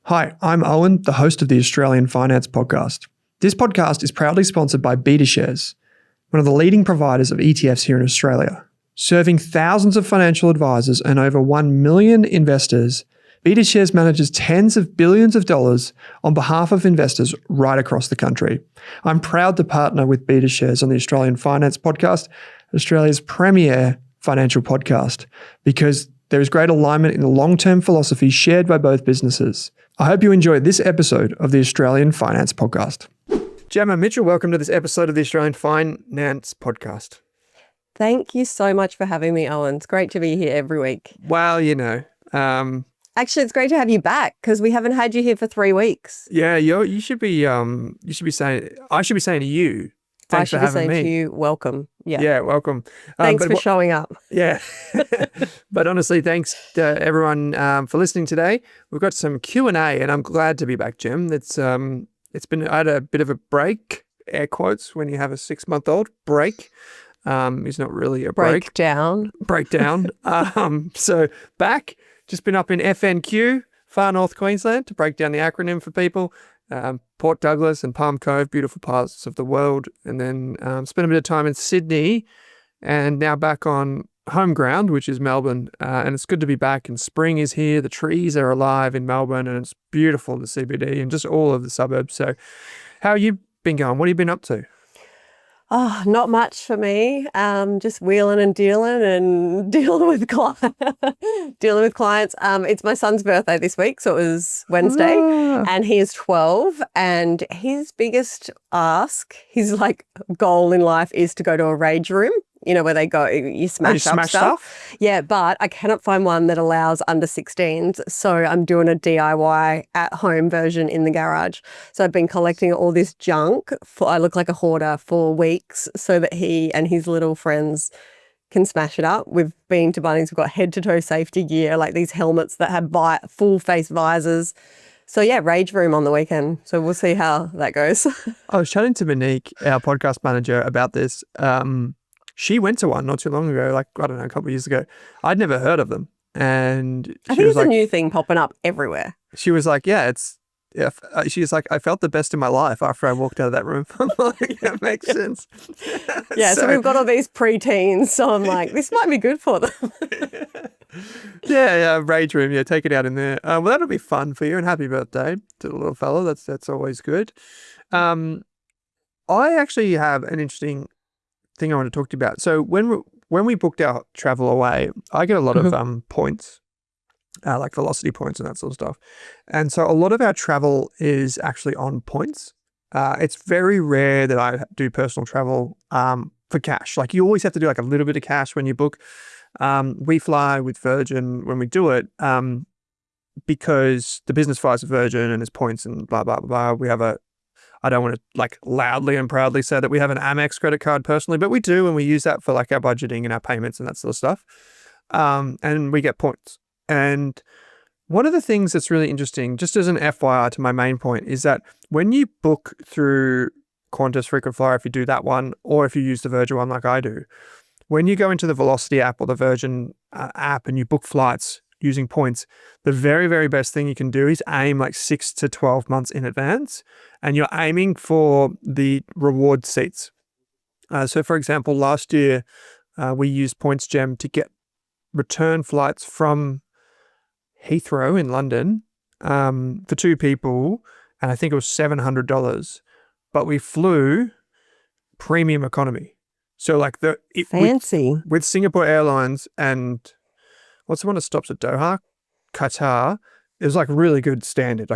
Hi, I'm Owen, the host of the Australian Finance Podcast. This podcast is proudly sponsored by BetaShares, one of the leading providers of ETFs here in Australia. Serving thousands of financial advisors and over 1 million investors, BetaShares manages tens of billions of dollars on behalf of investors right across the country. I'm proud to partner with BetaShares on the Australian Finance Podcast, Australia's premier financial podcast, because there is great alignment in the long-term philosophy shared by both businesses. I hope you enjoyed this episode of the Australian Finance Podcast. Gemma Mitchell, welcome to this episode of the Australian Finance Podcast. Thank you so much for having me, Owen. It's great to be here every week. Well, Actually, it's great to have you back because we haven't had you here for 3 weeks. yeah, you should be saying, I should be saying to you, thanks for having me. I should be saying to you, welcome. Yeah, welcome. Thanks for showing up. Yeah. But honestly, thanks to everyone for listening today. We've got some Q&A and I'm glad to be back, Jim. I had a bit of a break, air quotes, when you have a 6-month-old break. It's not really a break. Breakdown. So back, just been up in FNQ, far north Queensland, to break down the acronym for people. Port Douglas and Palm Cove, beautiful parts of the world. And then spent a bit of time in Sydney and now back on home ground, which is Melbourne. And it's good to be back. And spring is here. The trees are alive in Melbourne and it's beautiful, the CBD and just all of the suburbs. So how have you been going? What have you been up to? Oh, not much for me. Just wheeling and dealing with clients. It's my son's birthday this week, so it was Wednesday, and he is 12. And his biggest ask, his goal in life, is to go to a rage room. You know, where they go, you smash stuff. Yeah, but I cannot find one that allows under 16s. So I'm doing a DIY at home version in the garage. So I've been collecting all this junk. I look like a hoarder for weeks so that he and his little friends can smash it up. We've been to Bunnings. We've got head to toe safety gear, like these helmets that have full face visors. So yeah, rage room on the weekend. So we'll see how that goes. I was chatting to Monique, our podcast manager, about this. She went to one not too long ago, a couple of years ago. I'd never heard of them. And I think it's a new thing popping up everywhere. She was like, she's like, I felt the best in my life after I walked out of that room. I'm like, yeah, makes sense. Yeah, so we've got all these preteens. So I'm like, this might be good for them. Yeah, rage room. Yeah, take it out in there. Well, that'll be fun for you. And happy birthday to the little fella. That's always good. I actually have an interesting thing I want to talk to you about. So when we booked our travel away, I get a lot of points, like velocity points and that sort of stuff. And so a lot of our travel is actually on points. It's very rare that I do personal travel for cash. Like you always have to do a little bit of cash when you book. We fly with Virgin when we do it because the business flies with Virgin and there's points and blah, blah, blah. We have I don't want to loudly and proudly say that we have an Amex credit card personally, but we do, and we use that for our budgeting and our payments and that sort of stuff. And we get points. And one of the things that's really interesting, just as an FYI to my main point, is that when you book through Qantas Frequent Flyer, if you do that one, or if you use the Virgin one like I do, when you go into the Velocity app or the Virgin app and you book flights using points, the very, very best thing you can do is aim 6 to 12 months in advance, and you're aiming for the reward seats. So for example, last year we used Points Gem to get return flights from Heathrow in London for 2 people, and I think it was $700, but we flew premium economy. So fancy with Singapore Airlines and what's the one that stops at Doha? Qatar. It was really good standard.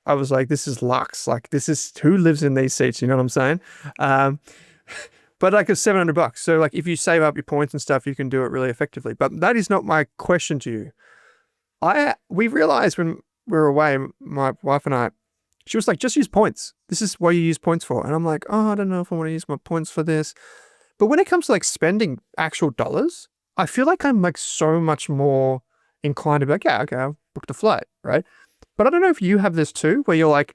I was like, this is luxe. This is who lives in these seats. You know what I'm saying? But it's $700. So if you save up your points and stuff, you can do it really effectively. But that is not my question to you. We realized when we were away, my wife and I, she was like, just use points. This is what you use points for. And I'm like, oh, I don't know if I want to use my points for this. But when it comes to spending actual dollars, I feel like I'm so much more inclined to be yeah, okay, I'll book the flight, right? But I don't know if you have this too, where you're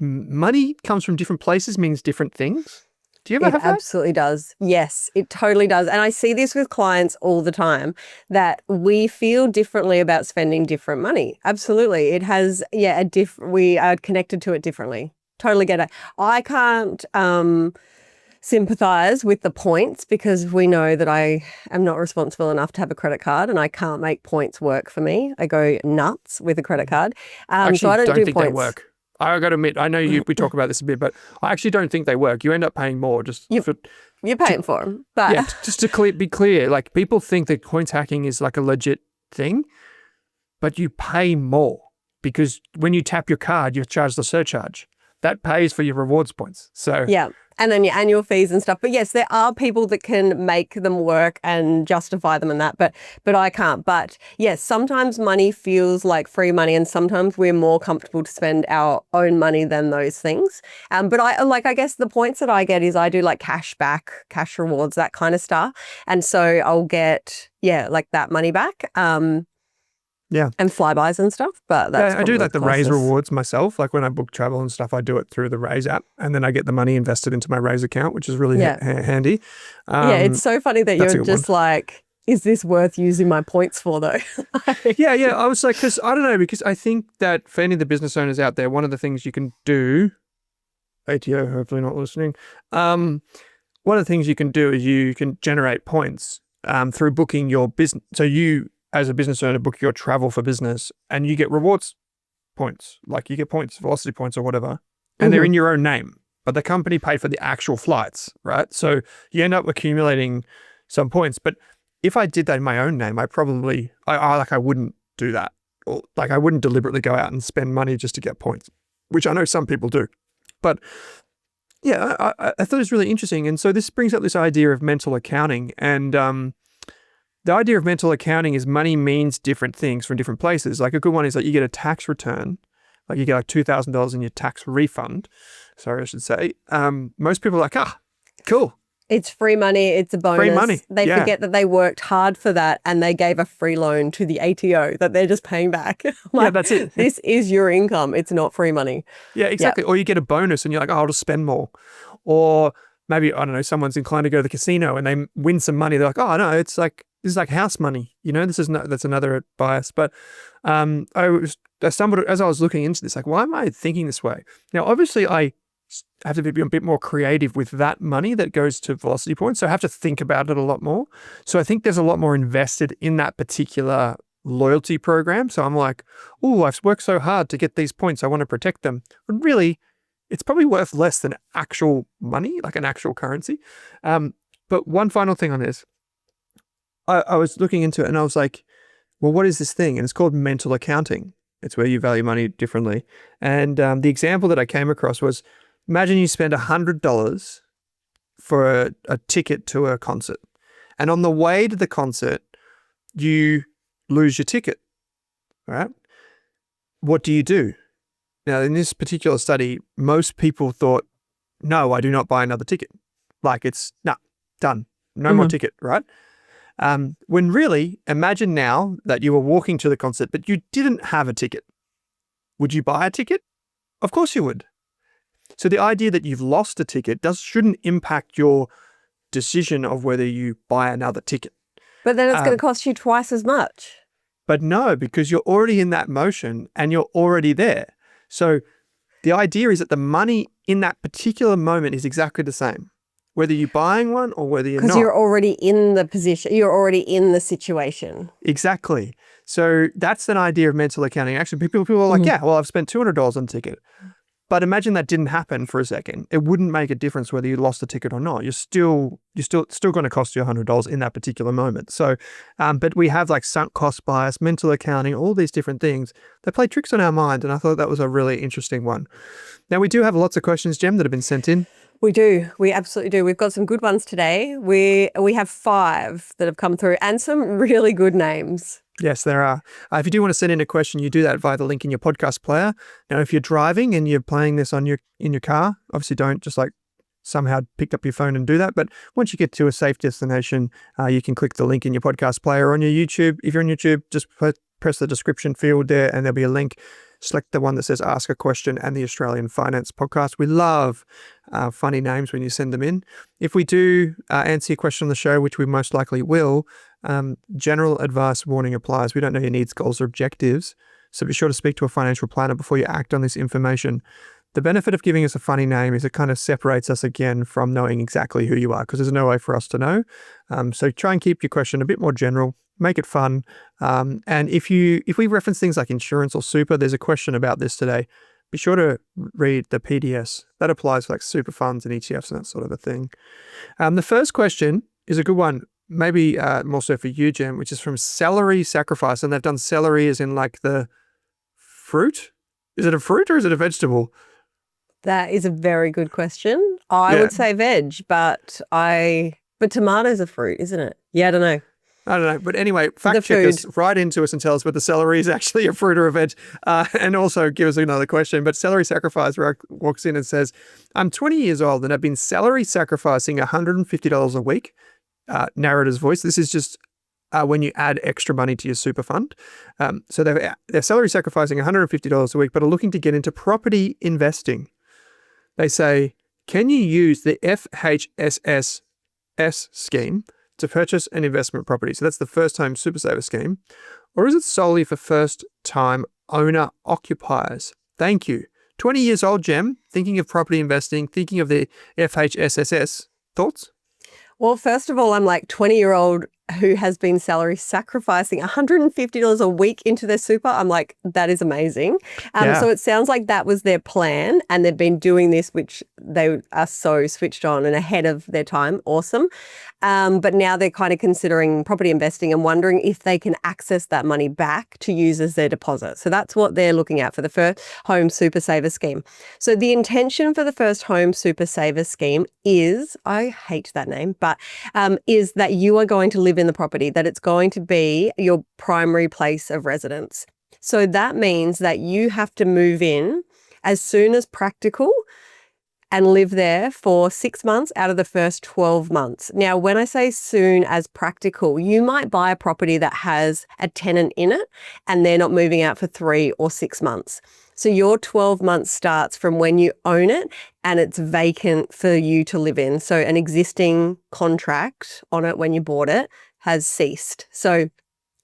money comes from different places means different things. Do you ever It have that? absolutely does. Yes, it totally does. And I see this with clients all the time, that we feel differently about spending different money. Absolutely. It has, we are connected to it differently. Totally get it. I can't sympathize with the points because we know that I am not responsible enough to have a credit card and I can't make points work for me. I go nuts with a credit card. Actually, so I don't do think points. they work. I got to admit, I know we talk about this a bit, but I actually don't think they work. You end up paying more You're paying for them. But yeah, just to be clear, like people think that points hacking is like a legit thing, but you pay more because when you tap your card, you're charged the surcharge. That pays for your rewards points. So yeah. And then your annual fees and stuff. But yes, there are people that can make them work and justify them and that, but I can't. But yes, sometimes money feels like free money and sometimes we're more comfortable to spend our own money than those things. But I guess the points that I get is I do like cash back, cash rewards, that kind of stuff. And so I'll get, like that money back. Yeah. And flybys and stuff. But that's I do like the Raise closest. rewards myself. Like when I book travel and stuff, I do it through the Raise app and then I get the money invested into my Raise account, which is really handy. It's so funny that you're just like, is this worth using my points for though? Yeah. I was like, because I don't know, because I think that for any of the business owners out there, one of the things you can do, ATO, hopefully not listening, one of the things you can do is you can generate points through booking your business. So you, as a business owner, book your travel for business and you get rewards points, like you get points, velocity points or whatever, and they're in your own name, but the company paid for the actual flights, right? So you end up accumulating some points. But if I did that in my own name, I probably, I wouldn't do that. Or like I wouldn't deliberately go out and spend money just to get points, which I know some people do. But yeah, I thought it was really interesting. And so this brings up this idea of mental accounting. And the idea of mental accounting is money means different things from different places. Like a good one is like you get a tax return, like you get like $2,000 in your tax refund. Sorry, I should say. Most people are like, cool. It's free money. It's a bonus. Free money. They forget that they worked hard for that and they gave a free loan to the ATO that they're just paying back. That's it. This is your income. It's not free money. Yeah, exactly. Yep. Or you get a bonus and you're like, I'll just spend more. Or maybe, I don't know, someone's inclined to go to the casino and they win some money. They're like, oh, no, this is like house money. That's another bias. But I stumbled as I was looking into this, like, why am I thinking this way? Now, obviously, I have to be a bit more creative with that money that goes to velocity points. So I have to think about it a lot more. So I think there's a lot more invested in that particular loyalty program. So I'm like, oh, I've worked so hard to get these points. I want to protect them. But really, it's probably worth less than actual money, like an actual currency. But one final thing on this. I was looking into it and I was like, well, what is this thing? And it's called mental accounting. It's where you value money differently. And the example that I came across was, imagine you spend $100 for a ticket to a concert. And on the way to the concert, you lose your ticket, right? What do you do? Now, in this particular study, most people thought, no, I do not buy another ticket. Like it's, done. No more ticket, right? When really, imagine now that you were walking to the concert, but you didn't have a ticket. Would you buy a ticket? Of course you would. So the idea that you've lost a ticket shouldn't impact your decision of whether you buy another ticket. But then it's going to cost you twice as much. But no, because you're already in that motion and you're already there. So the idea is that the money in that particular moment is exactly the same, whether you're buying one or whether you're not. Because you're already in the position, you're already in the situation. Exactly. So that's an idea of mental accounting. Actually, people are like, yeah, well, I've spent $200 on a ticket. But imagine that didn't happen for a second. It wouldn't make a difference whether you lost a ticket or not. You're still going to cost you $100 in that particular moment. So, but we have like sunk cost bias, mental accounting, all these different things that play tricks on our mind. And I thought that was a really interesting one. Now we do have lots of questions, Gem, that have been sent in. We do. We absolutely do. We've got some good ones today. We have 5 that have come through and some really good names. Yes, there are. If you do want to send in a question, you do that via the link in your podcast player. Now, if you're driving and you're playing this in your car, obviously don't just like somehow pick up your phone and do that. But once you get to a safe destination, you can click the link in your podcast player or on your YouTube. If you're on YouTube, just press the description field there and there'll be a link select the one that says Ask a Question and the Australian Finance Podcast. We love funny names when you send them in. If we do answer your question on the show, which we most likely will, general advice warning applies. We don't know your needs, goals, or objectives, so be sure to speak to a financial planner before you act on this information. The benefit of giving us a funny name is it kind of separates us again from knowing exactly who you are, because there's no way for us to know. So try and keep your question a bit more general, make it fun. And if we reference things like insurance or super, there's a question about this today. Be sure to read the PDS. That applies for like super funds and ETFs and that sort of a thing. The first question is a good one, maybe more so for you, Gem, which is from Celery Sacrifice. And they've done celery as in like the fruit. Is it a fruit or is it a vegetable? That is a very good question. I would say veg, but tomato's a fruit, isn't it? Yeah, I don't know. But anyway, fact check us, write into us and tell us whether celery is actually a fruit or a veg, and also give us another question. But Celery Sacrifice walks in and says, I'm 20 years old and I've been salary sacrificing $150 a week. Narrator's voice. This is just when you add extra money to your super fund. So they're salary sacrificing $150 a week, but are looking to get into property investing. They say, can you use the FHSSS scheme to purchase an investment property? So that's the first home super saver scheme. Or is it solely for first time owner occupiers? Thank you. 20 years old, Gem, thinking of property investing, thinking of the FHSSS. Thoughts? Well, first of all, I'm like 20-year-old who has been salary sacrificing $150 a week into their super. I'm like, that is amazing. So it sounds like that was their plan and they've been doing this, which they are so switched on and ahead of their time. Awesome. But now they're kind of considering property investing and wondering if they can access that money back to use as their deposit. So that's what they're looking at for the first home super saver scheme. So the intention for the first home super saver scheme is, I hate that name, but is that you are going to live in the property, that it's going to be your primary place of residence. So that means that you have to move in as soon as practical and live there for 6 months out of the first 12 months. Now, when I say soon as practical, you might buy a property that has a tenant in it and they're not moving out for 3 or 6 months. So your 12 months starts from when you own it and it's vacant for you to live in. So an existing contract on it when you bought it has ceased. So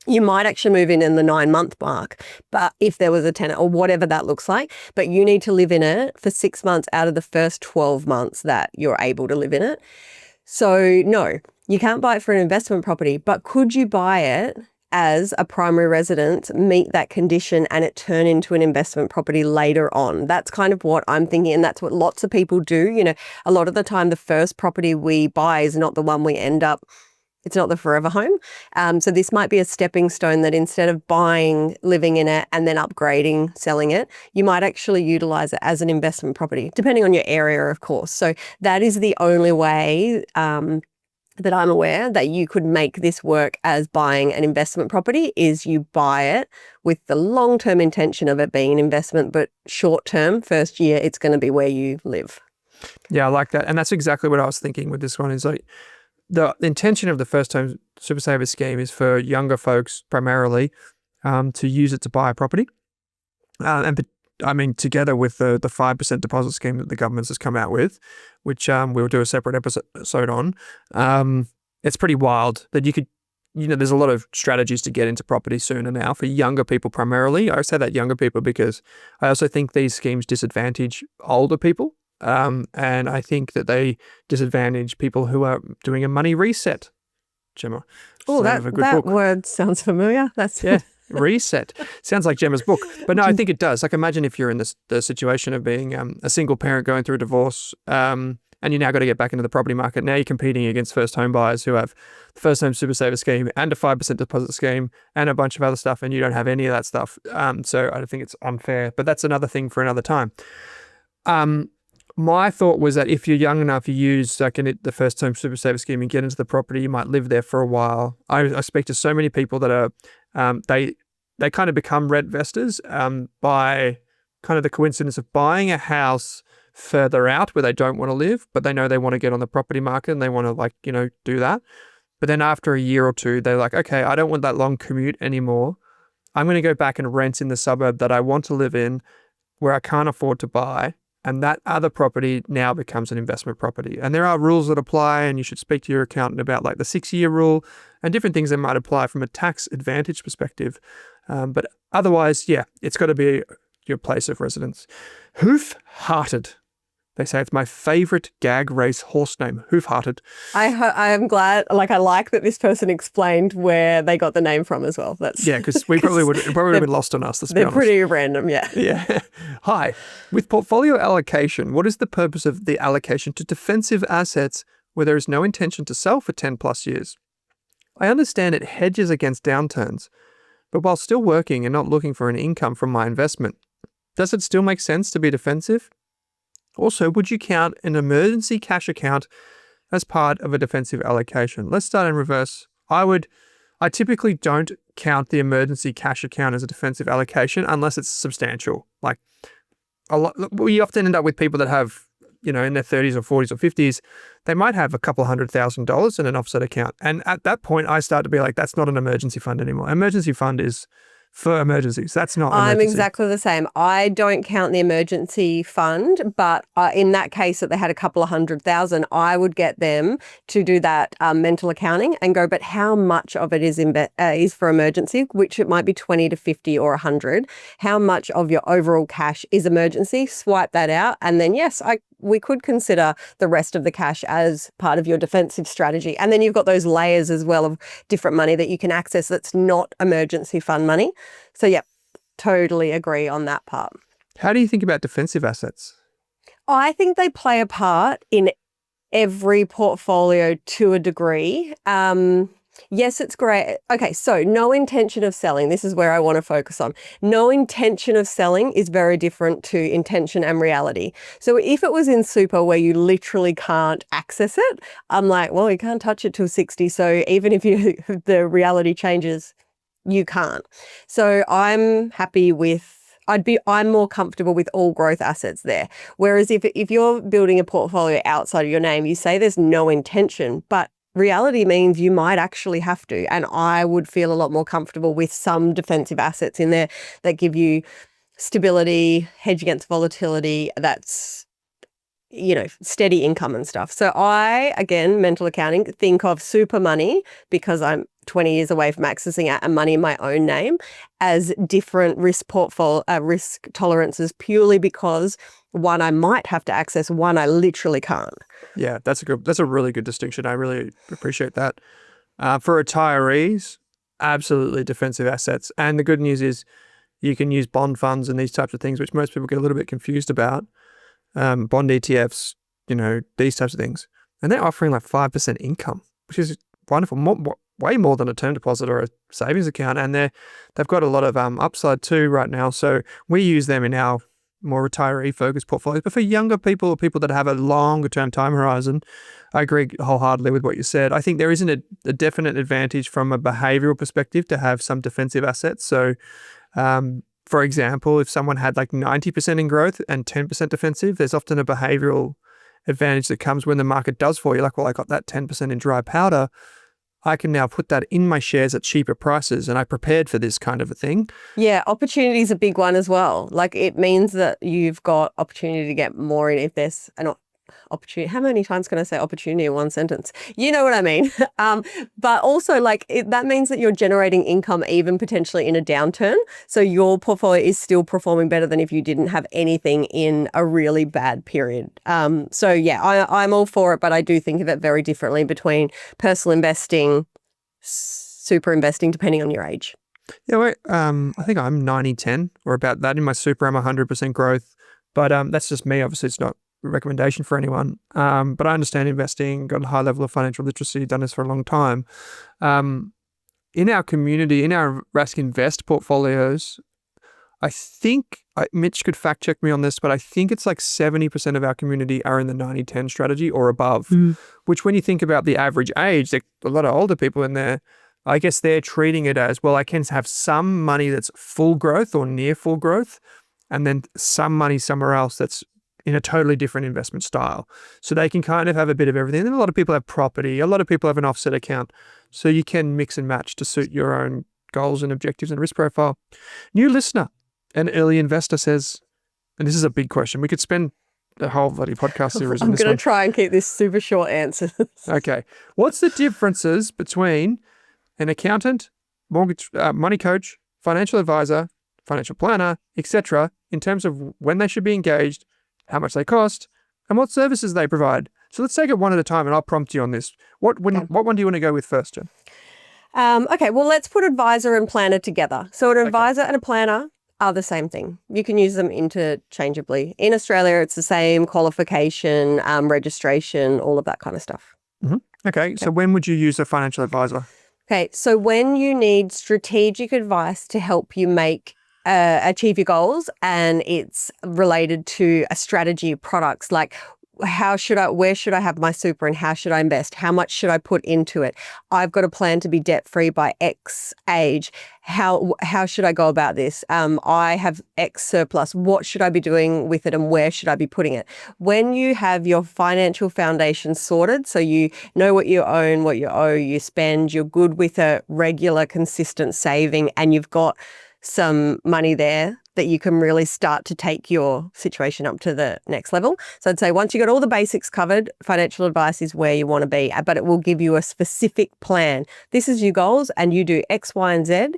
you might actually move in the 9-month mark, but if there was a tenant or whatever that looks like, but you need to live in it for 6 months out of the first 12 months that you're able to live in it. So no, you can't buy it for an investment property, but could you buy it as a primary residence, meet that condition and it turn into an investment property later on? That's kind of what I'm thinking. And that's what lots of people do. You know, a lot of the time, the first property we buy is not the one we end up. It's not the forever home. So this might be a stepping stone that instead of buying, living in it and then upgrading, selling it, you might actually utilize it as an investment property, depending on your area, of course. So that is the only way that I'm aware that you could make this work as buying an investment property, is you buy it with the long-term intention of it being an investment, but short-term, first year, it's going to be where you live. Yeah, I like that. And that's exactly what I was thinking with this one, is like the intention of the first home super saver scheme is for younger folks primarily to use it to buy a property. Together with the 5% deposit scheme that the government has come out with, which we'll do a separate episode on. It's pretty wild that you could, there's a lot of strategies to get into property sooner now for younger people primarily. I say that younger people because I also think these schemes disadvantage older people. And I think that they disadvantage people who are doing a money reset, Gemma. Oh, that word sounds familiar. Yeah. Reset. Sounds like Gemma's book. But no, I think it does. Like, imagine if you're in the situation of being a single parent going through a divorce, and you now got to get back into the property market. Now you're competing against first home buyers who have the first home super saver scheme and a 5% deposit scheme and a bunch of other stuff, and you don't have any of that stuff. So I think it's unfair. But that's another thing for another time. My thought was that if you're young enough, you use the first home super saver scheme and get into the property, you might live there for a while. I speak to so many people that are they kind of become rent investors by kind of the coincidence of buying a house further out where they don't want to live, but they know they want to get on the property market and they want to do that. But then after a year or two, they're like, okay, I don't want that long commute anymore. I'm going to go back and rent in the suburb that I want to live in, where I can't afford to buy. And that other property now becomes an investment property. And there are rules that apply, and you should speak to your accountant about like the 6-year rule and different things that might apply from a tax advantage perspective. But otherwise, yeah, it's got to be your place of residence. Hoof-hearted. They say it's my favourite gag race horse name, Hoof-hearted. I am glad, like I like that this person explained where they got the name from as well. Yeah, because we probably would have been lost on us, let's be honest. They're pretty random, yeah. Yeah. Hi. With portfolio allocation, what is the purpose of the allocation to defensive assets where there is no intention to sell for 10 plus years? I understand it hedges against downturns, but while still working and not looking for an income from my investment, does it still make sense to be defensive? Also, would you count an emergency cash account as part of a defensive allocation? Let's start in reverse. I typically don't count the emergency cash account as a defensive allocation unless it's substantial. Like we often end up with people that have, in their 30s or 40s or 50s, they might have a couple $100,000 in an offset account. And at that point, I start to be like, that's not an emergency fund anymore. Emergency fund is for emergencies. That's not emergency. I'm exactly the same. I don't count the emergency fund, but in that case that they had a couple of $100,000, I would get them to do that mental accounting and go, but how much of it is for emergency, which it might be 20 to 50 or 100. How much of your overall cash is emergency? Swipe that out. And then, yes, we could consider the rest of the cash as part of your defensive strategy. And then you've got those layers as well of different money that you can access that's not emergency fund money. So, yeah, totally agree on that part. How do you think about defensive assets? I think they play a part in every portfolio to a degree. Yes, it's great. Okay, so no intention of selling. This is where I want to focus on. No intention of selling is very different to intention and reality. So if it was in super where you literally can't access it, I'm like, well, you can't touch it till 60. So even if the reality changes, you can't. So I'm happy with I'm more comfortable with all growth assets there. Whereas if you're building a portfolio outside of your name, you say there's no intention, but reality means you might actually have to. And I would feel a lot more comfortable with some defensive assets in there that give you stability, hedge against volatility, that's, steady income and stuff. So I, again, mental accounting, think of super money because I'm 20 years away from accessing it and money in my own name as different risk tolerances purely because one I might have to access, one I literally can't. Yeah, that's a really good distinction. I really appreciate that. For retirees, absolutely defensive assets. And the good news is you can use bond funds and these types of things, which most people get a little bit confused about. Bond ETFs, these types of things. And they're offering like 5% income, which is wonderful, way more than a term deposit or a savings account. And they've got a lot of upside too right now. So we use them in our more retiree-focused portfolios. But for younger people or people that have a longer-term time horizon, I agree wholeheartedly with what you said. I think there isn't a definite advantage from a behavioral perspective to have some defensive assets. So, for example, if someone had like 90% in growth and 10% defensive, there's often a behavioral advantage that comes when the market does for you. Like, well, I got that 10% in dry powder. I can now put that in my shares at cheaper prices, and I prepared for this kind of a thing. Yeah, opportunity is a big one as well. Like it means that you've got opportunity to get more in if there's an opportunity. How many times can I say opportunity in one sentence? You know what I mean? But also that means that you're generating income even potentially in a downturn. So your portfolio is still performing better than if you didn't have anything in a really bad period. So yeah, I'm all for it, but I do think of it very differently between personal investing, super investing, depending on your age. Yeah, I think I'm 90-10 or about that. In my super, I'm 100% growth. But that's just me. Obviously, it's not recommendation for anyone. But I understand investing, got a high level of financial literacy, done this for a long time. In our community, in our Rask Invest portfolios, I think, Mitch could fact check me on this, but I think it's like 70% of our community are in the 90-10 strategy or above, which when you think about the average age, there are a lot of older people in there. I guess they're treating it as, well, I can have some money that's full growth or near full growth, and then some money somewhere else that's in a totally different investment style. So they can kind of have a bit of everything. And a lot of people have property. A lot of people have an offset account. So you can mix and match to suit your own goals and objectives and risk profile. New listener, an early investor says, and this is a big question. We could spend the whole bloody podcast series on I'm this going one. to try and keep this super short answers. Okay. What's the differences between an accountant, mortgage, money coach, financial advisor, financial planner, etc., in terms of when they should be engaged, how much they cost, and what services they provide? So let's take it one at a time, and I'll prompt you on this. What one do you want to go with first, Jen? Okay, well, let's put advisor and planner together. So an advisor and a planner are the same thing. You can use them interchangeably. In Australia, it's the same qualification, registration, all of that kind of stuff. Mm-hmm. Okay, so when would you use a financial advisor? Okay, so when you need strategic advice to help you achieve your goals, and it's related to a strategy of products, like where should I have my super and how should I invest? How much should I put into it? I've got a plan to be debt free by X age. How should I go about this? I have X surplus. What should I be doing with it and where should I be putting it? When you have your financial foundation sorted, so you know what you own, what you owe, you spend, you're good with a regular, consistent saving, and you've got some money there that you can really start to take your situation up to the next level. So I'd say once you got all the basics covered, financial advice is where you want to be, but it will give you a specific plan. This is your goals and you do X, Y, and Z,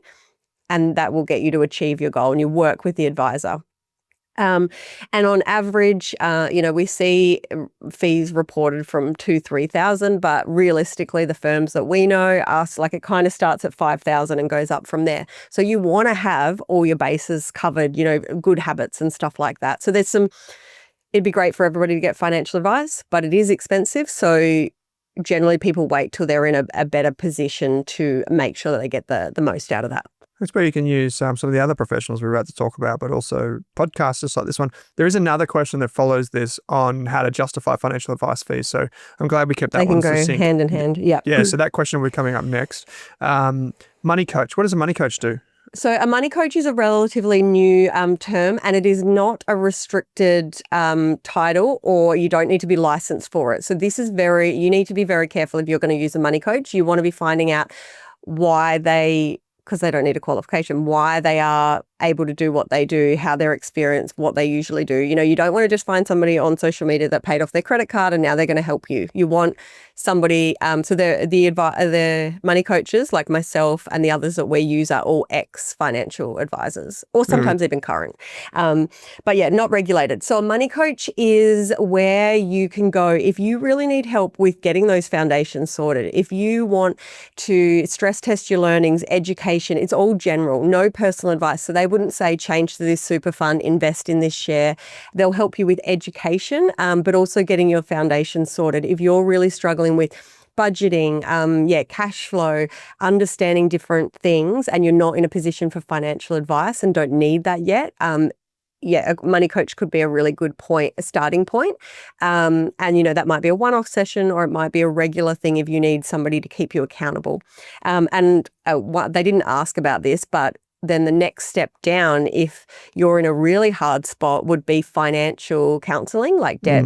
and that will get you to achieve your goal, and you work with the advisor. And on average, we see fees reported from 2,000-3,000, but realistically, the firms that we know ask, like, it kind of starts at 5,000 and goes up from there. So you want to have all your bases covered, good habits and stuff like that. So it'd be great for everybody to get financial advice, but it is expensive. So generally people wait till they're in a better position to make sure that they get the most out of that. That's where you can use some of the other professionals we're about to talk about, but also podcasters like this one. There is another question that follows this on how to justify financial advice fees. So I'm glad we kept that one succinct. They can go hand in hand. Yeah. Yeah. So that question will be coming up next. Money coach. What does a money coach do? So a money coach is a relatively new term, and it is not a restricted title, or you don't need to be licensed for it. So you need to be very careful if you're going to use a money coach. You want to be finding out because they don't need a qualification, why they are able to do what they do, how their experience, what they usually do. You don't want to just find somebody on social media that paid off their credit card and now they're going to help you. You want somebody, so the money coaches like myself and the others that we use are all ex-financial advisors, or sometimes even current. But yeah, not regulated. So a money coach is where you can go if you really need help with getting those foundations sorted. If you want to stress test your learnings, education, it's all general, no personal advice. So they wouldn't say change to this super fund, invest in this share. They'll help you with education, but also getting your foundation sorted. If you're really struggling with budgeting, cash flow, understanding different things, and you're not in a position for financial advice and don't need that yet, a money coach could be a really good starting point. And, that might be a one-off session, or it might be a regular thing if you need somebody to keep you accountable. They didn't ask about this, but then the next step down, if you're in a really hard spot, would be financial counselling, like debt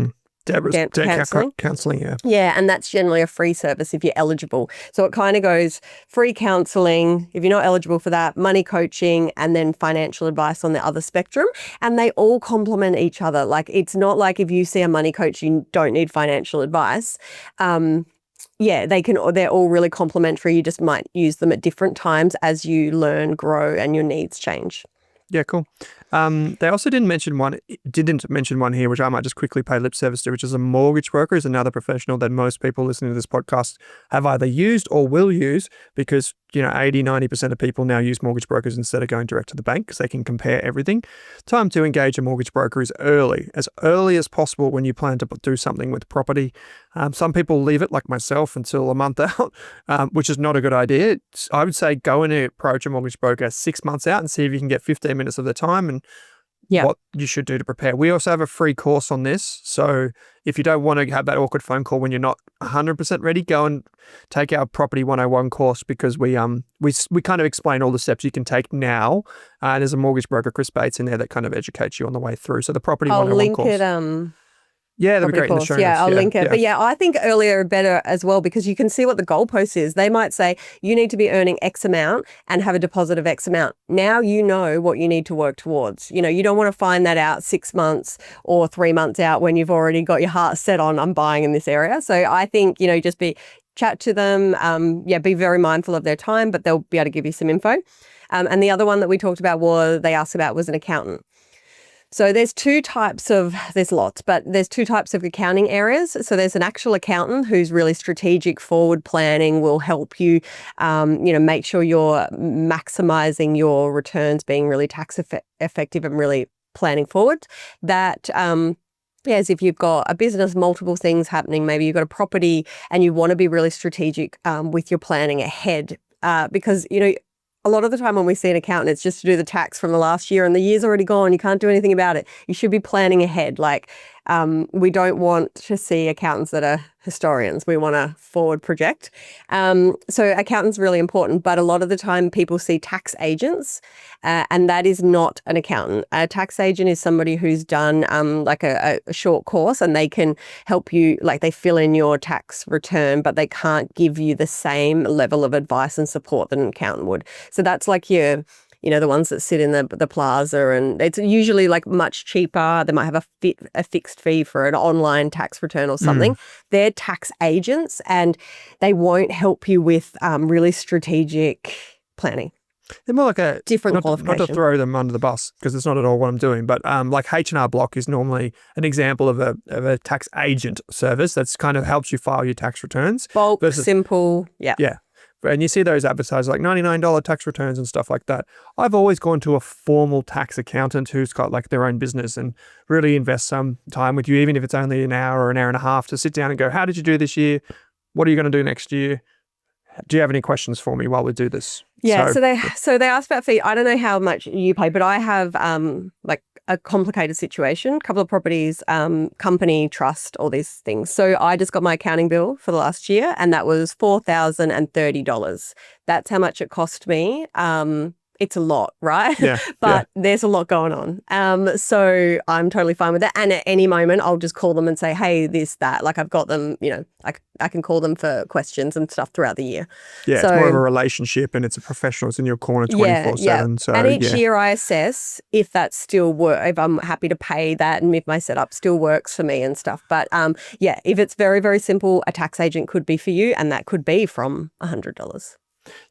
counselling. Yeah, and that's generally a free service if you're eligible. So it kind of goes free counselling, if you're not eligible for that, money coaching, and then financial advice on the other spectrum. And they all complement each other. Like, it's not like if you see a money coach, you don't need financial advice. They're all really complementary. You just might use them at different times as you learn, grow, and your needs change. Yeah, cool. They also didn't mention one here, which I might just quickly pay lip service to, which is a mortgage broker. Is another professional that most people listening to this podcast have either used or will use, because 80-90% of people now use mortgage brokers instead of going direct to the bank because they can compare everything. Time to engage a mortgage broker is as early as possible when you plan to do something with property. Some people leave it, like myself, until a month out, which is not a good idea. I would say go and approach a mortgage broker 6 months out and see if you can get 15 minutes of the time and what you should do to prepare. We also have a free course on this. So if you don't want to have that awkward phone call when you're not 100% ready, go and take our Property 101 course, because we kind of explain all the steps you can take now. There's a mortgage broker, Chris Bates, in there that kind of educates you on the way through. So the Property 101 course. I'll link it Yeah, that'd be Probably great in the course. show Yeah, notes. I'll Yeah, link it. yeah. But yeah, I think earlier better as well because you can see what the goalpost is. They might say you need to be earning X amount and have a deposit of X amount. Now you know what you need to work towards. You know, you don't want to find that out 6 months or 3 months out when you've already got your heart set on I'm buying in this area. So I think, you know, just chat to them. Be very mindful of their time, but they'll be able to give you some info. And the other one that we talked about they asked about was an accountant. So there's there's lots, but there's two types of accounting areas. So there's an actual accountant who's really strategic, forward planning, will help you, make sure you're maximizing your returns, being really tax effective and really planning forward. That, as if you've got a business, multiple things happening, maybe you've got a property and you want to be really strategic with your planning ahead because, you know, a lot of the time when we see an accountant, it's just to do the tax from the last year and the year's already gone. You can't do anything about it. You should be planning ahead. Like we don't want to see accountants that are historians. We want to forward project. So accountants really important, but a lot of the time people see tax agents and that is not an accountant. A tax agent is somebody who's done like a short course and they can help you, like they fill in your tax return, but they can't give you the same level of advice and support that an accountant would. So that's like the ones that sit in the plaza, and it's usually like much cheaper. They might have a fixed fee for an online tax return or something. They're tax agents and they won't help you with really strategic planning. They're more like a different not qualification. to throw them under the bus because it's not at all what I'm doing, but like H&R Block is normally an example of a tax agent service that's kind of helps you file your tax returns. Bulk, simple, yeah. And you see those advertised like $99 tax returns and stuff like that. I've always gone to a formal tax accountant who's got like their own business and really invest some time with you, even if it's only an hour or an hour and a half, to sit down and go, how did you do this year? What are you going to do next year? Do you have any questions for me while we do this? Yeah, so they asked about fee. I don't know how much you pay, but I have like a complicated situation, a couple of properties, company, trust, all these things. So I just got my accounting bill for the last year and that was $4,030. That's how much it cost me. It's a lot, right? Yeah. But there's a lot going on. So I'm totally fine with that. And at any moment, I'll just call them and say, hey, this, that. Like I've got them, I can call them for questions and stuff throughout the year. Yeah, so, it's more of a relationship and it's a professional. It's in your corner 24/7. Yeah. So, and each year I assess if that still works, if I'm happy to pay that and if my setup still works for me and stuff. But if it's very, very simple, a tax agent could be for you and that could be from $100.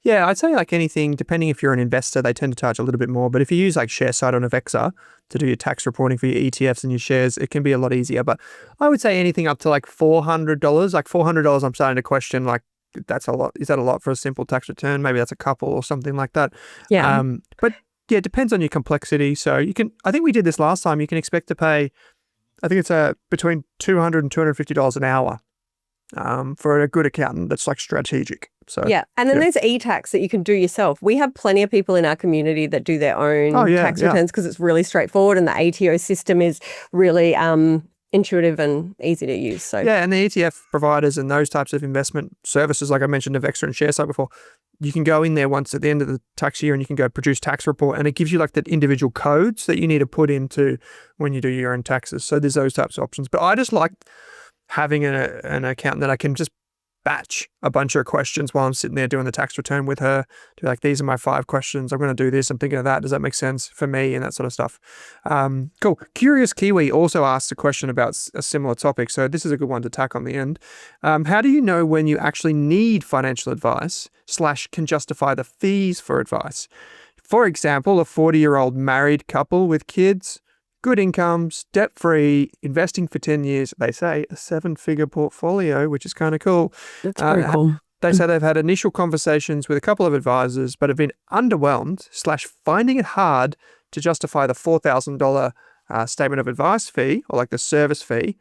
Yeah, I'd say like anything, depending if you're an investor, they tend to charge a little bit more. But if you use like ShareSite on Avexa to do your tax reporting for your ETFs and your shares, it can be a lot easier. But I would say anything up to like $400. Like $400, I'm starting to question like, that's a lot. Is that a lot for a simple tax return? Maybe that's a couple or something like that. Yeah. But yeah, it depends on your complexity. So you can, I think we did this last time, you can expect to pay, I think it's between $200 and $250 an hour for a good accountant that's like strategic. So yeah, and then there's e-tax that you can do yourself. We have plenty of people in our community that do their own tax returns because it's really straightforward and the ATO system is really intuitive and easy to use. So yeah, and the ETF providers and those types of investment services, like I mentioned, Avexa and ShareSite before, you can go in there once at the end of the tax year and you can go produce tax report and it gives you like the individual codes that you need to put into when you do your own taxes. So there's those types of options. But I just like having an accountant that I can just batch a bunch of questions while I'm sitting there doing the tax return with her. To like, these are my 5 questions. I'm going to do this. I'm thinking of that. Does that make sense for me? And that sort of stuff. Cool. Curious Kiwi also asked a question about a similar topic. So this is a good one to tack on the end. How do you know when you actually need financial advice / can justify the fees for advice? For example, a 40-year-old married couple with kids, good incomes, debt-free, investing for 10 years, they say a 7-figure portfolio, which is kind of cool. That's very cool. They say they've had initial conversations with a couple of advisors, but have been underwhelmed / finding it hard to justify the $4,000 statement of advice fee, or like the service fee,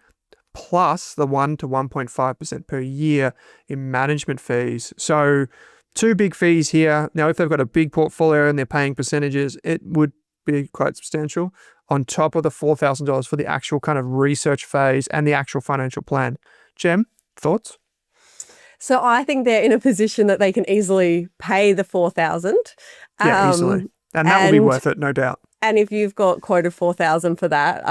plus the 1 to 1.5% per year in management fees. So 2 big fees here. Now, if they've got a big portfolio and they're paying percentages, it would be quite substantial on top of the $4,000 for the actual kind of research phase and the actual financial plan. Gem, thoughts? So I think they're in a position that they can easily pay the $4,000. Yeah, easily. And that will be worth it, no doubt. And if you've got quoted 4,000 for that,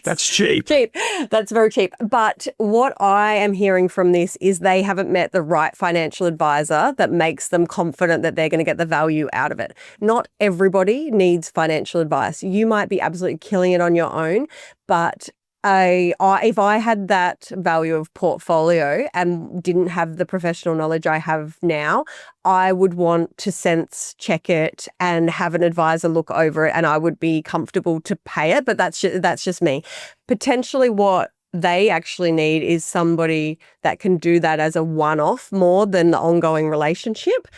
That's cheap. Cheap. That's very cheap. But what I am hearing from this is they haven't met the right financial advisor that makes them confident that they're going to get the value out of it. Not everybody needs financial advice. You might be absolutely killing it on your own, but if I had that value of portfolio and didn't have the professional knowledge I have now, I would want to sense check it and have an advisor look over it, and I would be comfortable to pay it. But that's just me. Potentially what they actually need is somebody that can do that as a one-off more than the ongoing relationship.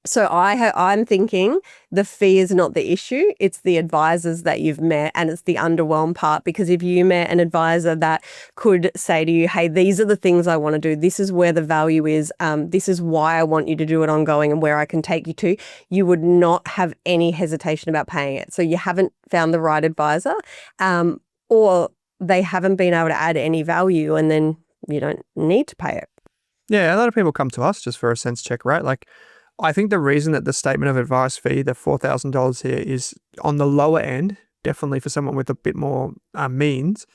So I'm thinking the fee is not the issue. It's the advisors that you've met, and it's the underwhelmed part. Because if you met an advisor that could say to you, hey, these are the things I want to do. This is where the value is. This is why I want you to do it ongoing and where I can take you to, you would not have any hesitation about paying it. So you haven't found the right advisor, or they haven't been able to add any value, and then you don't need to pay it. Yeah, a lot of people come to us just for a sense check, right? Like, I think the reason that the statement of advice fee, the $4,000 here, is on the lower end, definitely for someone with a bit more means,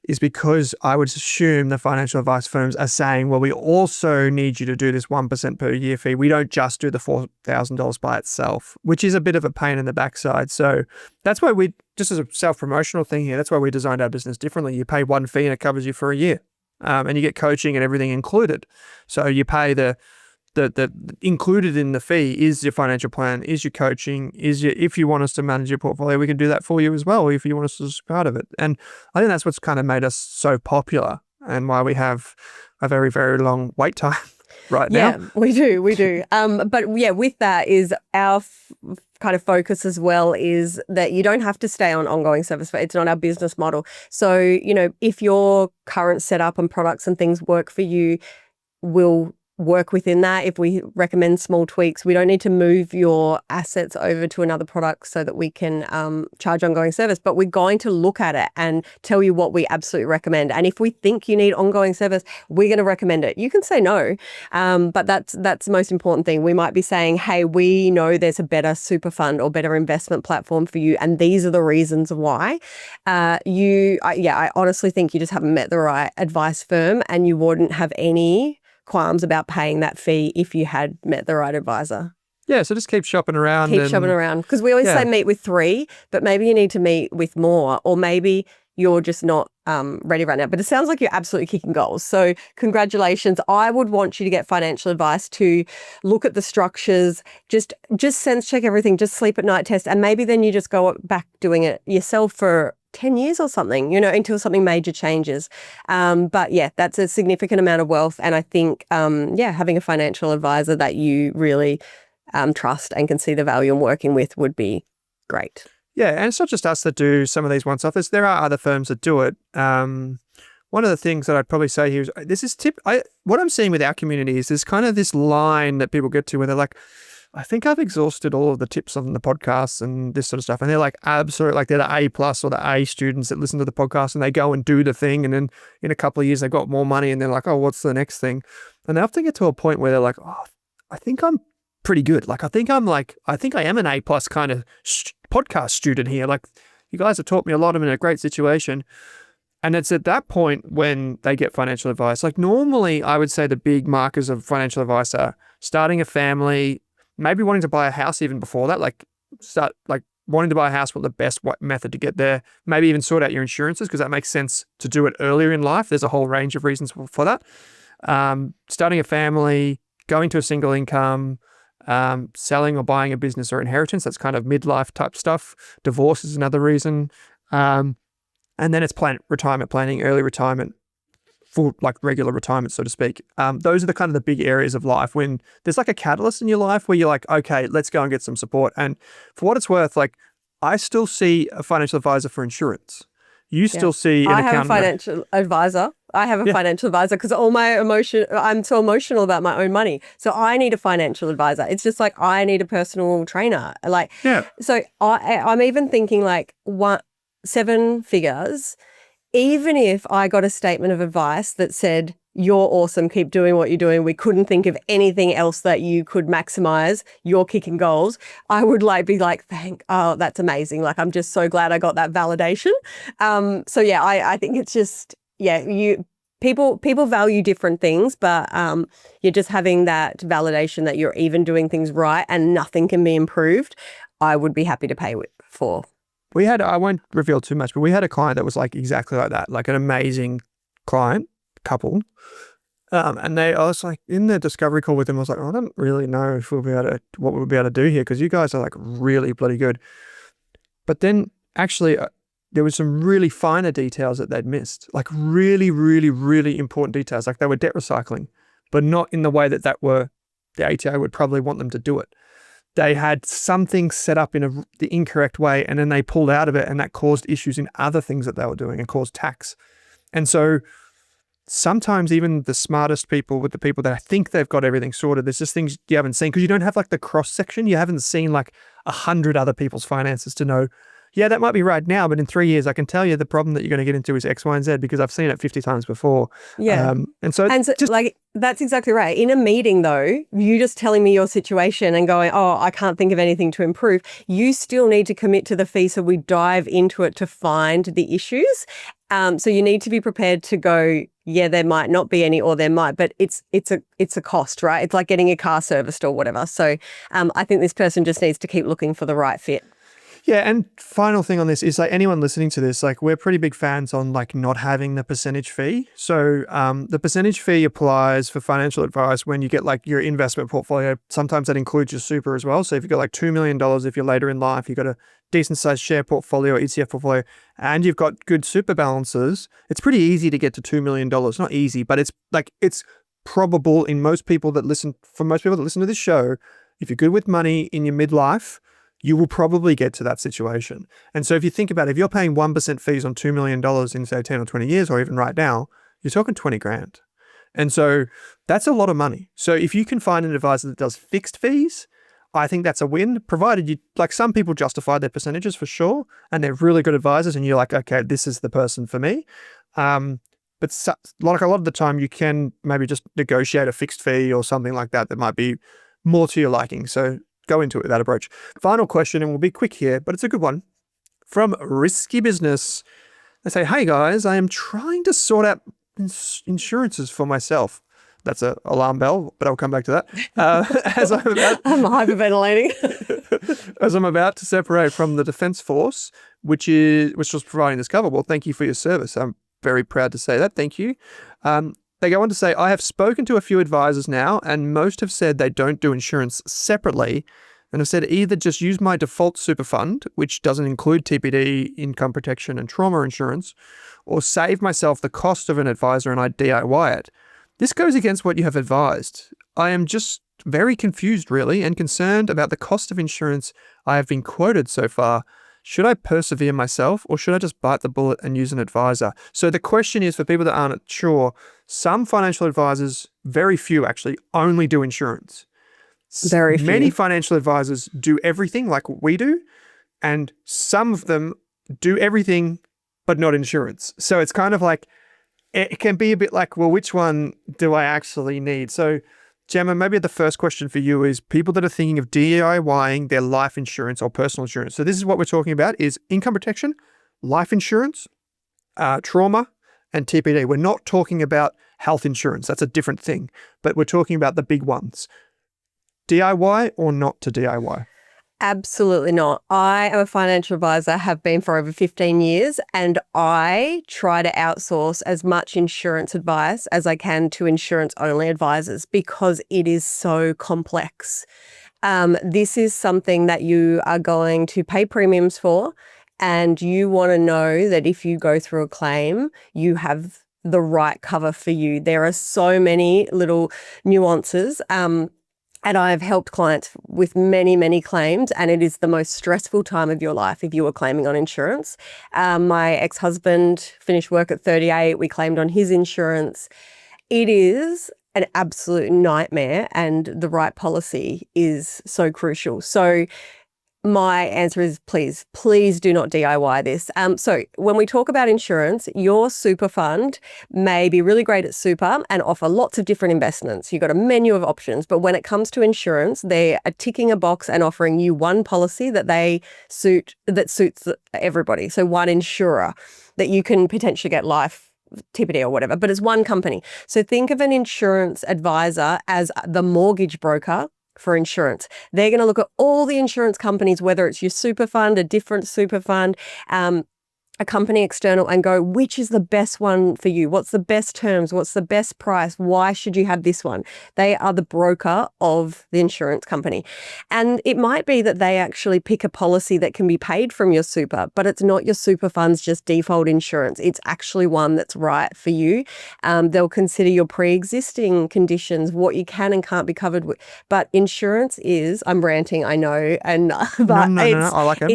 is because I would assume the financial advice firms are saying, well, we also need you to do this 1% per year fee. We don't just do the $4,000 by itself, which is a bit of a pain in the backside. So that's why we, just as a self-promotional thing here, that's why we designed our business differently. You pay one fee and it covers you for a year, and you get coaching and everything included. So you pay the included in the fee is your financial plan, is your coaching, if you want us to manage your portfolio, we can do that for you as well, if you want us to be part of it. And I think that's what's kind of made us so popular and why we have a very, very long wait time right now. Yeah, we do. But yeah, with that is our kind of focus as well is that you don't have to stay on ongoing service. It's not our business model. So, if your current setup and products and things work for you, we'll work within that. If we recommend small tweaks, we don't need to move your assets over to another product so that we can charge ongoing service, but we're going to look at it and tell you what we absolutely recommend. And if we think you need ongoing service, we're going to recommend it. You can say no, but that's the most important thing. We might be saying, hey, we know there's a better super fund or better investment platform for you, and these are the reasons why. I honestly think you just haven't met the right advice firm, and you wouldn't have any qualms about paying that fee if you had met the right advisor. Yeah, so just keep shopping around. Because we always say meet with 3, but maybe you need to meet with more, or maybe you're just not ready right now. But it sounds like you're absolutely kicking goals. So congratulations. I would want you to get financial advice to look at the structures, just sense check everything, just sleep at night test, and maybe then you just go back doing it yourself for 10 years or something, until something major changes. But yeah, that's a significant amount of wealth. And I think, having a financial advisor that you really trust and can see the value in working with would be great. Yeah, and it's not just us that do some of these once-offers. There are other firms that do it. One of the things that I'd probably say here is what I'm seeing with our community is there's kind of this line that people get to where they're like, I think I've exhausted all of the tips on the podcasts and this sort of stuff. And they're like, absolutely, like they're the A+ or the A students that listen to the podcast and they go and do the thing. And then in a couple of years, they've got more money and they're like, oh, what's the next thing? And they often get to a point where they're like, oh, I think I'm pretty good. Like, I think I am an A+ kind of podcast student here. Like, you guys have taught me a lot. I'm in a great situation. And it's at that point when they get financial advice. Like, normally I would say the big markers of financial advice are starting a family, maybe wanting to buy a house even before that, wanting to buy a house, what the best method to get there, maybe even sort out your insurances, because that makes sense to do it earlier in life. There's a whole range of reasons for that. Starting a family, going to a single income, selling or buying a business or inheritance, that's kind of midlife type stuff. Divorce is another reason. And then it's retirement planning, early retirement, for like regular retirement, so to speak. Those are the kind of the big areas of life when there's like a catalyst in your life where you're like, okay, let's go and get some support. And for what it's worth, like I still see a financial advisor for insurance. You still see an accountant. I have a financial advisor. Because I'm so emotional about my own money. So I need a financial advisor. It's just like I need a personal trainer. So I'm even thinking like 7 figures. Even if I got a statement of advice that said you're awesome. Keep doing what you're doing. We couldn't think of anything else that you could maximize. You're kicking goals. I would be like, that's amazing. Like, I'm just so glad I got that validation. So yeah, I think it's just, people value different things, but you're just having that validation that you're even doing things right and nothing can be improved. I would be happy to pay for. I won't reveal too much, but we had a client that was like exactly like that, like an amazing client couple. And I was like in the discovery call with them, I was like, I don't really know if what we'll be able to do here, because you guys are like really bloody good. But then actually there was some really finer details that they'd missed, like really, really, really important details. Like they were debt recycling, but not in the way that the ATO would probably want them to do it. They had something set up in the incorrect way, and then they pulled out of it, and that caused issues in other things that they were doing and caused tax. And so sometimes even the smartest people, with the people that I think they've got everything sorted, there's just things you haven't seen because you don't have like the cross section. You haven't seen like 100 other people's finances to know, yeah, that might be right now, but in 3 years, I can tell you the problem that you're going to get into is X, Y, and Z because I've seen it 50 times before. Yeah. And so like, that's exactly right. In a meeting though, you just telling me your situation and going, oh, I can't think of anything to improve. You still need to commit to the fee. So we dive into it to find the issues. So you need to be prepared to go, yeah, there might not be any, or there might, but it's a cost, right? It's like getting a car serviced or whatever. So I think this person just needs to keep looking for the right fit. Yeah, and final thing on this is like anyone listening to this, like we're pretty big fans on like not having the percentage fee. So the percentage fee applies for financial advice when you get like your investment portfolio. Sometimes that includes your super as well. So if you've got like $2 million, if you're later in life, you've got a decent sized share portfolio, ETF portfolio, and you've got good super balances, it's pretty easy to get to $2 million. Not easy, but it's probable in most people that listen to this show, if you're good with money in your midlife, you will probably get to that situation. And so if you think about it, if you're paying 1% fees on $2 million in say 10 or 20 years, or even right now, you're talking 20 grand. And so that's a lot of money. So if you can find an advisor that does fixed fees, I think that's a win, provided you, like some people justify their percentages for sure, and they're really good advisors and you're like, okay, this is the person for me. But like a lot of the time you can maybe just negotiate a fixed fee or something like that that might be more to your liking. So go into it with that approach. Final question, and we'll be quick here, but it's a good one. From Risky Business, they say, hey guys, I am trying to sort out insurances for myself. That's an alarm bell, but I'll come back to that. I'm hyperventilating. As I'm about to separate from the Defence Force, which was providing this cover. Well, thank you for your service. I'm very proud to say that. Thank you. They go on to say, I have spoken to a few advisors now, and most have said they don't do insurance separately, and have said either just use my default super fund, which doesn't include TPD, income protection, and trauma insurance, or save myself the cost of an advisor and I DIY it. This goes against what you have advised. I am just very confused, really, and concerned about the cost of insurance I have been quoted so far. Should I persevere myself, or should I just bite the bullet and use an advisor? So the question is, for people that aren't sure, some financial advisors, very few actually, only do insurance. Very few. Many financial advisors do everything like we do, and some of them do everything but not insurance. So it's kind of like, it can be a bit like, well, which one do I actually need? So Gemma, maybe the first question for you is people that are thinking of DIYing their life insurance or personal insurance. So this is what we're talking about is income protection, life insurance, trauma, and TPD. We're not talking about health insurance. That's a different thing. But we're talking about the big ones. DIY or not to DIY? Absolutely not. I am a financial advisor, have been for over 15 years, and I try to outsource as much insurance advice as I can to insurance-only advisors because it is so complex. This is something that you are going to pay premiums for, and you want to know that if you go through a claim, you have the right cover for you. There are so many little nuances. And I've helped clients with many, many claims, and it is the most stressful time of your life if you are claiming on insurance. My ex-husband finished work at 38. We claimed on his insurance. It is an absolute nightmare, and the right policy is so crucial. So my answer is please do not DIY this. So when we talk about insurance, your super fund may be really great at super and offer lots of different investments. You've got a menu of options, but when it comes to insurance, they are ticking a box and offering you one policy that suits everybody. So one insurer that you can potentially get life, TPD or whatever, but it's one company. So think of an insurance advisor as the mortgage broker for insurance. They're going to look at all the insurance companies, whether it's your super fund, a different super fund, a company external, and go, which is the best one for you? What's the best terms? What's the best price? Why should you have this one? They are the broker of the insurance company. And it might be that they actually pick a policy that can be paid from your super, but it's not your super fund's just default insurance. It's actually one that's right for you. They'll consider your pre-existing conditions, what you can and can't be covered with. But insurance is, I'm ranting, I know, and but no, I like it.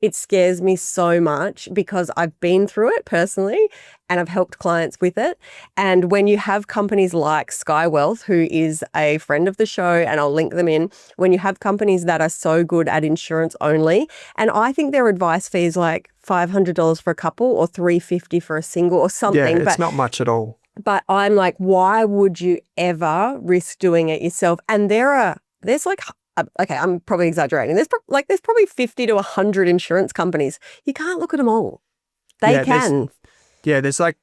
It scares me so much because I've been through it personally and I've helped clients with it. And when you have companies like Sky Wealth, who is a friend of the show, and I'll link them in, when you have companies that are so good at insurance only, and I think their advice fee is like $500 for a couple or $350 for a single or something. Yeah, it's not much at all. But I'm like, why would you ever risk doing it yourself? And there's like, okay, I'm probably exaggerating. There's probably 50 to 100 insurance companies. You can't look at them all. They can. There's like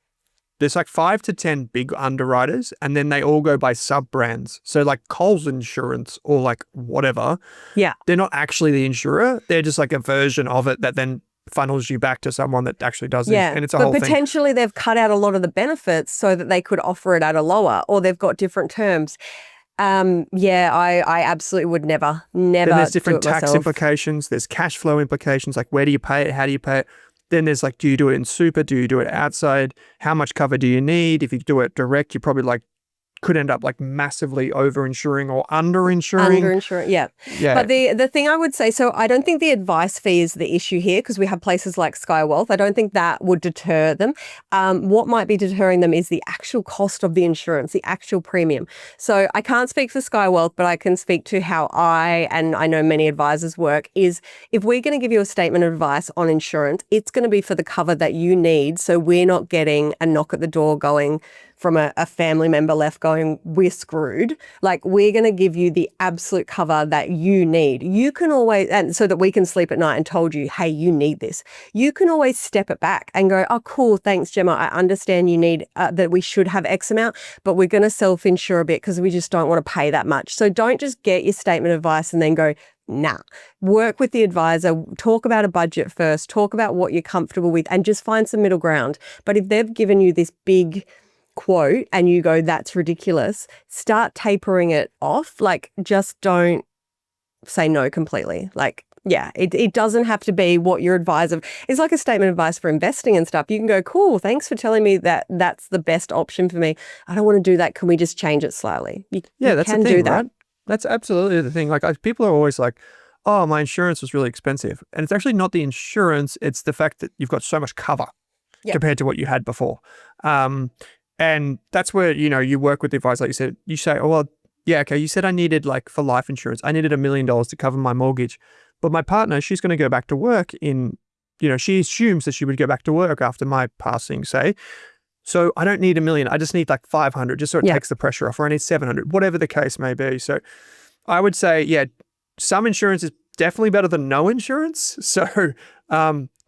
5 to 10 big underwriters, and then they all go by sub-brands. So like Coles Insurance or like whatever. Yeah. They're not actually the insurer. They're just like a version of it that then funnels you back to someone that actually does it. And it's a whole thing. But potentially they've cut out a lot of the benefits so that they could offer it at a lower, or they've got different terms. I absolutely would never. Then there's different do it tax myself. implications. There's cash flow implications. Like, where do you pay it? How do you pay it? Then there's like, do you do it in super? Do you do it outside? How much cover do you need? If you do it direct, you probably could end up like massively over-insuring or under-insuring. Under-insuring, yeah. But the thing I would say, so I don't think the advice fee is the issue here because we have places like Sky Wealth. I don't think that would deter them. What might be deterring them is the actual cost of the insurance, the actual premium. So I can't speak for Sky Wealth, but I can speak to how and I know many advisors work, is if we're going to give you a statement of advice on insurance, it's going to be for the cover that you need. So we're not getting a knock at the door going from a family member left going, we're screwed. Like, we're going to give you the absolute cover that you need. You can always, and so that we can sleep at night and told you, hey, you need this. You can always step it back and go, oh, cool, thanks, Gemma. I understand you need that we should have X amount, but we're going to self-insure a bit because we just don't want to pay that much. So don't just get your statement of advice and then go, nah. Work with the advisor, talk about a budget first, talk about what you're comfortable with, and just find some middle ground. But if they've given you this big quote and you go, that's ridiculous, start tapering it off. Like, just don't say no completely. Like, yeah, it doesn't have to be what your advisor, it's like a statement of advice for investing and stuff. You can go, cool, thanks for telling me that that's the best option for me. I don't want to do that. Can we just change it slightly? That's the thing, right? That's absolutely the thing. Like, people are always like, oh, my insurance was really expensive. And it's actually not the insurance. It's the fact that you've got so much cover compared to what you had before. And that's where, you work with the advisor, like you said. You say, oh, well, yeah, okay, you said I needed, like, for life insurance, I needed $1 million to cover my mortgage. But my partner, she's going to go back to work she assumes that she would go back to work after my passing, say. So I don't need $1 million. I just need like 500 just so it takes the pressure off, or I need 700, whatever the case may be. So I would say, some insurance is definitely better than no insurance. So,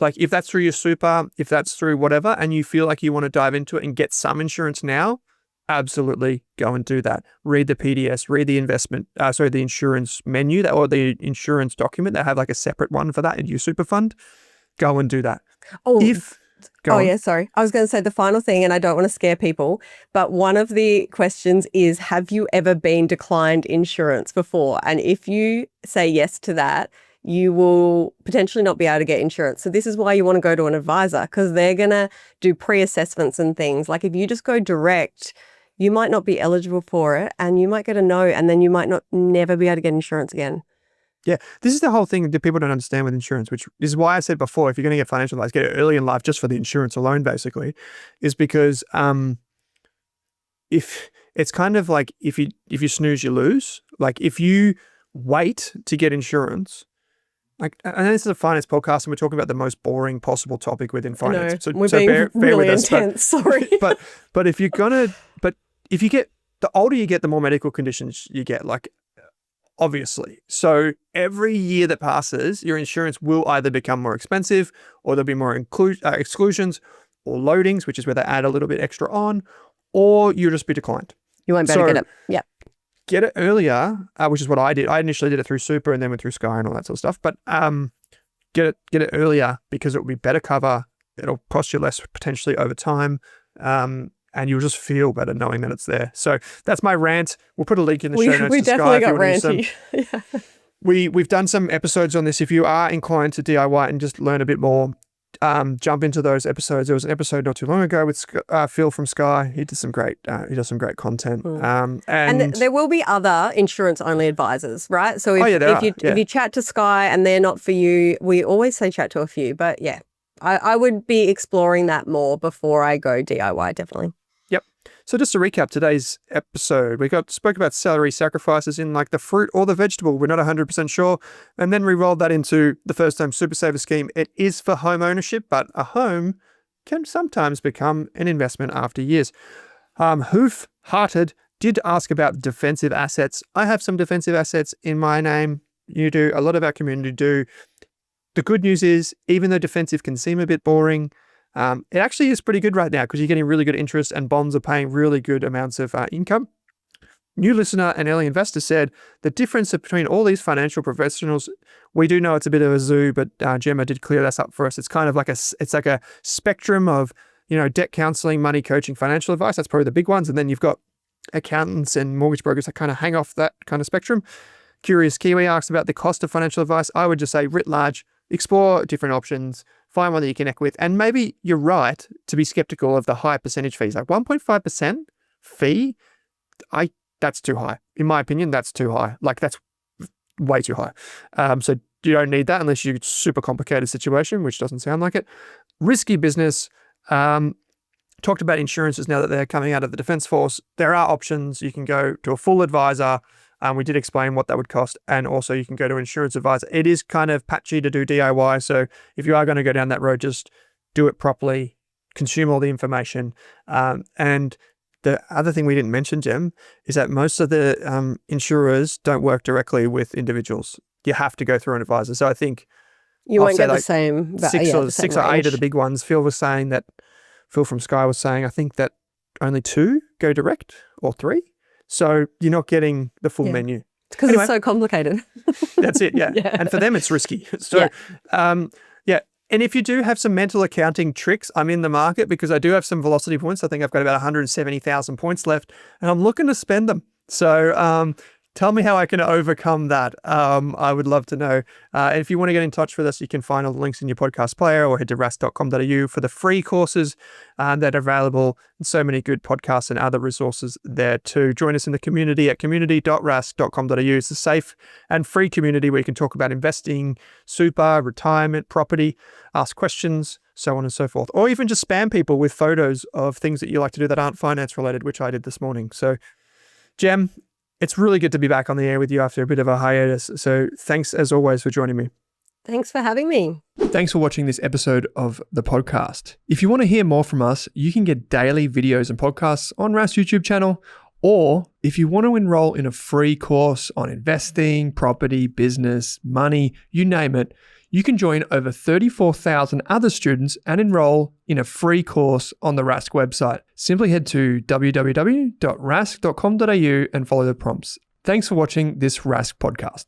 like, if that's through your super, if that's through whatever, and you feel like you want to dive into it and get some insurance now, absolutely go and do that. Read the PDS, read the the insurance menu or the insurance document. They have like a separate one for that in your super fund. Go and do that. Sorry. I was going to say the final thing, and I don't want to scare people, but one of the questions is, have you ever been declined insurance before? And if you say yes to that, you will potentially not be able to get insurance. So this is why you want to go to an advisor, because they're going to do pre-assessments and things. Like, if you just go direct, you might not be eligible for it and you might get a no, and then you might never be able to get insurance again. Yeah, this is the whole thing that people don't understand with insurance, which is why I said before, if you're going to get financial advice, get it early in life just for the insurance alone, basically, is because if it's kind of like if you snooze, you lose. Like, if you wait to get insurance, Like, I know this is a finance podcast and we're talking about the most boring possible topic within finance. So, we're so being bear really with us. intense. Sorry. But if you get, the older you get, the more medical conditions you get, like, obviously. So every year that passes, your insurance will either become more expensive, or there'll be more exclusions or loadings, which is where they add a little bit extra on, or you'll just be declined. You won't be able to get it. Yeah. Get it earlier, which is what I did. I initially did it through Super and then went through Sky and all that sort of stuff. But get it earlier, because it will be better cover. It'll cost you less potentially over time. And you'll just feel better knowing that it's there. So that's my rant. We'll put a link in the show notes we to Sky. definitely got ranty. Yeah. We've done some episodes on this. If you are inclined to DIY and just learn a bit more, jump into those episodes. There was an episode not too long ago with Phil from Sky. He does some great content. And there will be other insurance only advisors, right? So if you chat to Sky and they're not for you, we always say chat to a few. But yeah, I would be exploring that more before I go DIY, definitely. Yep. So just to recap today's episode, we spoke about salary sacrifices in like the fruit or the vegetable. We're not 100% sure. And then we rolled that into the First Home Super Saver scheme. It is for home ownership, but a home can sometimes become an investment after years. Hoof-hearted did ask about defensive assets. I have some defensive assets in my name. You do. A lot of our community do. The good news is, even though defensive can seem a bit boring, it actually is pretty good right now because you're getting really good interest and bonds are paying really good amounts of income. New listener and early investor said the difference between all these financial professionals, we do know it's a bit of a zoo, but Gemma did clear this up for us. It's kind of like a spectrum of, debt counseling, money coaching, financial advice. That's probably the big ones. And then you've got accountants and mortgage brokers that kind of hang off that kind of spectrum. Curious Kiwi asks about the cost of financial advice. I would just say writ large, explore different options, find one that you connect with. And maybe you're right to be skeptical of the high percentage fees. Like 1.5% fee, that's too high. In my opinion, that's too high. Like that's way too high. So you don't need that unless you're super complicated situation, which doesn't sound like it. Risky business. Talked about insurances now that they're coming out of the Defence Force. There are options. You can go to a full advisor. We did explain what that would cost. And also you can go to an insurance advisor. It is kind of patchy to do DIY. So if you are going to go down that road, just do it properly, consume all the information. And the other thing we didn't mention, Gem, is that most of the insurers don't work directly with individuals. You have to go through an advisor. So I think you won't get the same. Six or eight of the big ones. Phil from Sky was saying, I think that only 2 go direct or 3. So you're not getting the full menu. Because it's so complicated. That's it, yeah. And for them, it's risky. So, And if you do have some mental accounting tricks, I'm in the market because I do have some velocity points. I think I've got about 170,000 points left and I'm looking to spend them. So tell me how I can overcome that. I would love to know. And if you want to get in touch with us, you can find all the links in your podcast player or head to rask.com.au for the free courses that are available, and so many good podcasts and other resources there too. Join us in the community at community.rask.com.au. It's a safe and free community where you can talk about investing, super, retirement, property, ask questions, so on and so forth. Or even just spam people with photos of things that you like to do that aren't finance related, which I did this morning. So, Gem, it's really good to be back on the air with you after a bit of a hiatus. So thanks as always for joining me. Thanks for having me. Thanks for watching this episode of the podcast. If you want to hear more from us, you can get daily videos and podcasts on Rask's YouTube channel. Or if you want to enroll in a free course on investing, property, business, money, you name it, you can join over 34,000 other students and enroll in a free course on the Rask website. Simply head to www.rask.com.au and follow the prompts. Thanks for watching this Rask podcast.